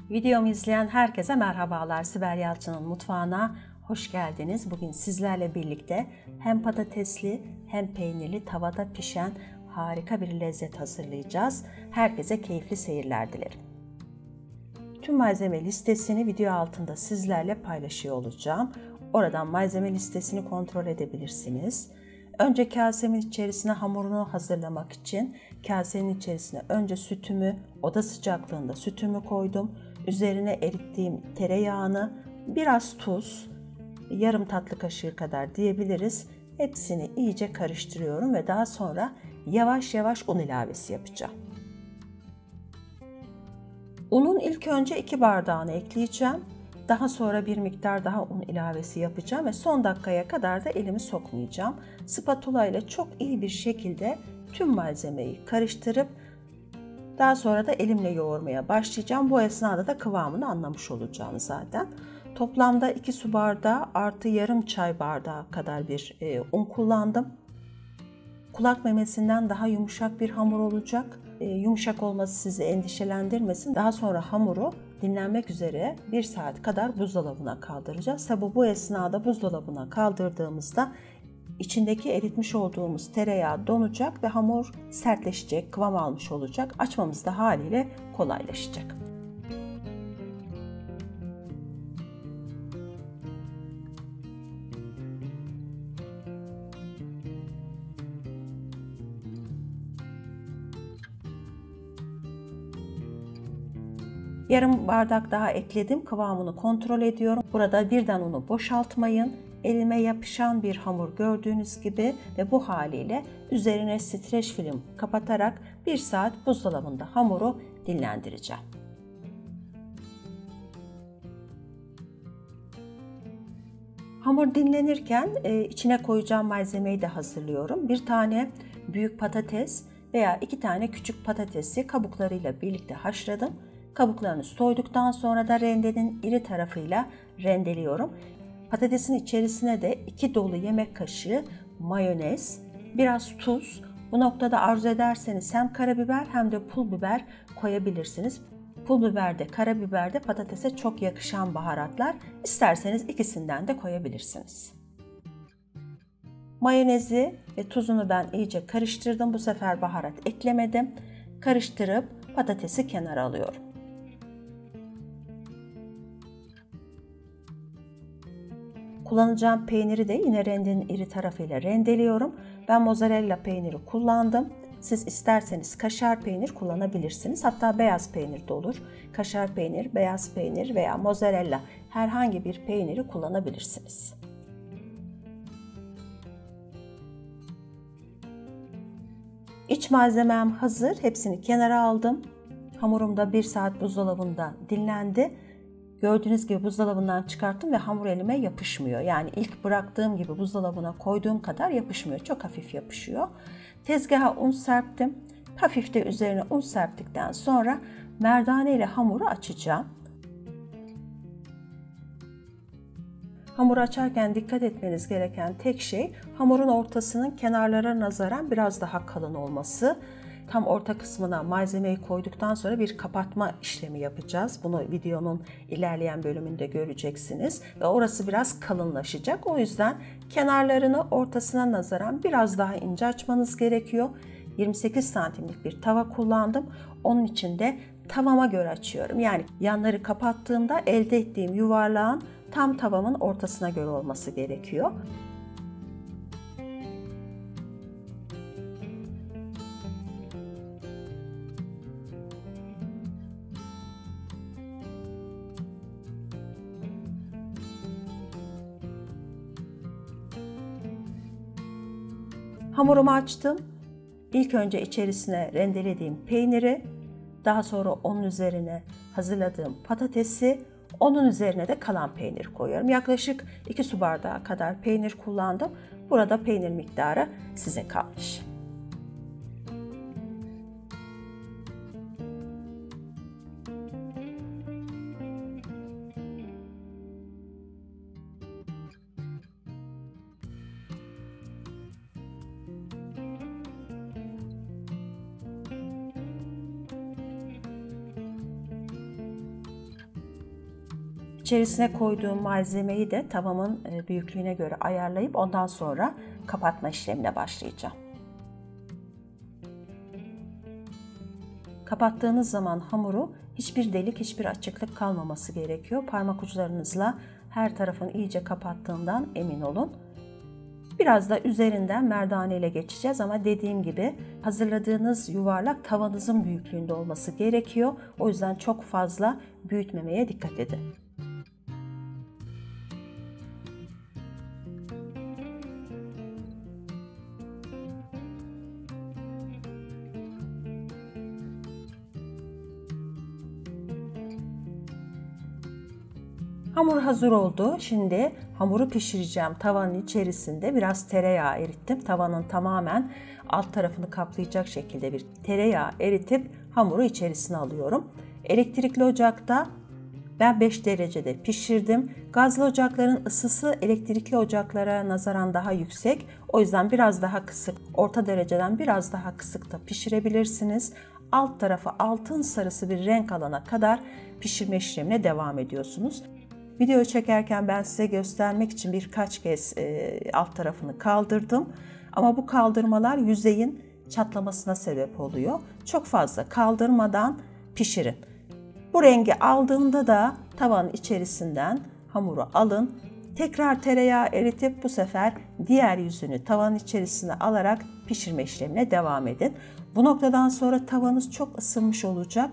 Videomu izleyen herkese merhabalar. Sibel Yalçın'ın mutfağına hoş geldiniz. Bugün sizlerle birlikte hem patatesli hem peynirli tavada pişen harika bir lezzet hazırlayacağız. Herkese keyifli seyirler dilerim. Tüm malzeme listesini video altında sizlerle paylaşıyor olacağım. Oradan malzeme listesini kontrol edebilirsiniz. Önce kasemin içerisine hamurunu hazırlamak için kasenin içerisine önce sütümü, oda sıcaklığında sütümü koydum. Üzerine erittiğim tereyağını, biraz tuz, yarım tatlı kaşığı kadar diyebiliriz. Hepsini iyice karıştırıyorum ve daha sonra yavaş yavaş un ilavesi yapacağım. Unun ilk önce 2 bardağını ekleyeceğim. Daha sonra bir miktar daha un ilavesi yapacağım ve son dakikaya kadar da elimi sokmayacağım. Spatula ile çok iyi bir şekilde tüm malzemeyi karıştırıp daha sonra da elimle yoğurmaya başlayacağım. Bu esnada da kıvamını anlamış olacağım zaten. Toplamda 2 su bardağı artı yarım çay bardağı kadar bir un kullandım. Kulak memesinden daha yumuşak bir hamur olacak. Yumuşak olması sizi endişelendirmesin. Daha sonra hamuru dinlenmek üzere 1 saat kadar buzdolabına kaldıracağız. Tabi bu esnada buzdolabına kaldırdığımızda içindeki eritmiş olduğumuz tereyağı donacak ve hamur sertleşecek, kıvam almış olacak. Açmamız da haliyle kolaylaşacak. Yarım bardak daha ekledim. Kıvamını kontrol ediyorum. Burada birden unu boşaltmayın. Elime yapışan bir hamur gördüğünüz gibi ve bu haliyle üzerine streç film kapatarak 1 saat buzdolabında hamuru dinlendireceğim. Hamur dinlenirken içine koyacağım malzemeyi de hazırlıyorum. 1 tane büyük patates veya 2 tane küçük patatesi kabuklarıyla birlikte haşladım. Kabuklarını soyduktan sonra da rendenin iri tarafıyla rendeliyorum. Patatesin içerisine de 2 dolu yemek kaşığı mayonez, biraz tuz. Bu noktada arzu ederseniz hem karabiber hem de pul biber koyabilirsiniz. Pul biber de karabiber de patatese çok yakışan baharatlar. İsterseniz ikisinden de koyabilirsiniz. Mayonezi ve tuzunu ben iyice karıştırdım. Bu sefer baharat eklemedim. Karıştırıp patatesi kenara alıyorum. Kullanacağım peyniri de yine rendenin iri tarafıyla rendeliyorum. Ben mozzarella peyniri kullandım. Siz isterseniz kaşar peynir kullanabilirsiniz. Hatta beyaz peynir de olur. Kaşar peynir, beyaz peynir veya mozzarella herhangi bir peyniri kullanabilirsiniz. İç malzemem hazır. Hepsini kenara aldım. Hamurum da 1 saat buzdolabında dinlendi. Gördüğünüz gibi buzdolabından çıkarttım ve hamur elime yapışmıyor. Yani ilk bıraktığım gibi buzdolabına koyduğum kadar yapışmıyor. Çok hafif yapışıyor. Tezgaha un serptim. Hafif de üzerine un serptikten sonra merdane ile hamuru açacağım. Hamuru açarken dikkat etmeniz gereken tek şey hamurun ortasının kenarlara nazaran biraz daha kalın olması. Tam orta kısmına malzemeyi koyduktan sonra bir kapatma işlemi yapacağız. Bunu videonun ilerleyen bölümünde göreceksiniz. Ve orası biraz kalınlaşacak. O yüzden kenarlarını ortasına nazaran biraz daha ince açmanız gerekiyor. 28 santimlik bir tava kullandım. Onun için de tavama göre açıyorum. Yani yanları kapattığımda elde ettiğim yuvarlağın tam tavamın ortasına göre olması gerekiyor. Hamurumu açtım. İlk önce içerisine rendelediğim peyniri, daha sonra onun üzerine hazırladığım patatesi, onun üzerine de kalan peynir koyuyorum. Yaklaşık 2 su bardağı kadar peynir kullandım. Burada peynir miktarı size kalmış. İçerisine koyduğum malzemeyi de tavamın büyüklüğüne göre ayarlayıp ondan sonra kapatma işlemine başlayacağım. Kapattığınız zaman hamuru hiçbir delik, hiçbir açıklık kalmaması gerekiyor. Parmak uçlarınızla her tarafını iyice kapattığından emin olun. Biraz da üzerinden merdane ile geçeceğiz ama dediğim gibi hazırladığınız yuvarlak tavanızın büyüklüğünde olması gerekiyor. O yüzden çok fazla büyütmemeye dikkat edin. Hamur hazır oldu. Şimdi hamuru pişireceğim. Tavanın içerisinde biraz tereyağı erittim. Tavanın tamamen alt tarafını kaplayacak şekilde bir tereyağı eritip hamuru içerisine alıyorum. Elektrikli ocakta ben 5 derecede pişirdim. Gazlı ocakların ısısı elektrikli ocaklara nazaran daha yüksek. O yüzden biraz daha kısık, orta dereceden biraz daha kısık da pişirebilirsiniz. Alt tarafı altın sarısı bir renk alana kadar pişirme işlemine devam ediyorsunuz. Video çekerken ben size göstermek için birkaç kez alt tarafını kaldırdım. Ama bu kaldırmalar yüzeyin çatlamasına sebep oluyor. Çok fazla kaldırmadan pişirin. Bu rengi aldığında da tavanın içerisinden hamuru alın. Tekrar tereyağı eritip bu sefer diğer yüzünü tavanın içerisine alarak pişirme işlemine devam edin. Bu noktadan sonra tavanız çok ısınmış olacak.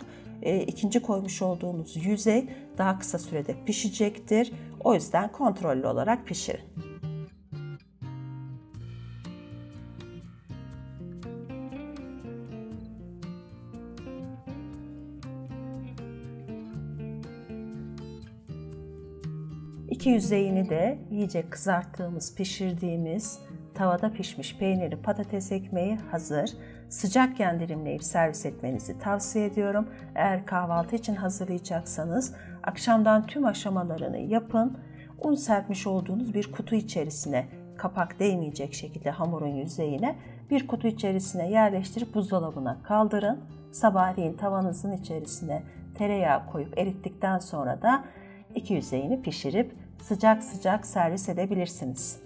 İkinci koymuş olduğunuz yüzey daha kısa sürede pişecektir. O yüzden kontrollü olarak pişirin. İki yüzeyini de iyice kızarttığımız, pişirdiğimiz tavada pişmiş peynirli patates ekmeği hazır. Sıcakken dilimleyip servis etmenizi tavsiye ediyorum. Eğer kahvaltı için hazırlayacaksanız akşamdan tüm aşamalarını yapın. Un serpmiş olduğunuz bir kutu içerisine, kapak değmeyecek şekilde hamurun yüzeyine bir kutu içerisine yerleştirip buzdolabına kaldırın. Sabahleyin tavanızın içerisine tereyağı koyup erittikten sonra da iki yüzeyini pişirip sıcak sıcak servis edebilirsiniz.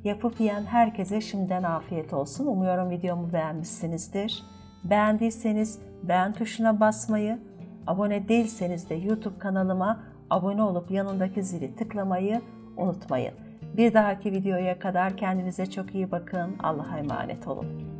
Yapıp yiyen herkese şimdiden afiyet olsun. Umuyorum videomu beğenmişsinizdir. Beğendiyseniz beğen tuşuna basmayı, abone değilseniz de YouTube kanalıma abone olup yanındaki zili tıklamayı unutmayın. Bir dahaki videoya kadar kendinize çok iyi bakın. Allah'a emanet olun.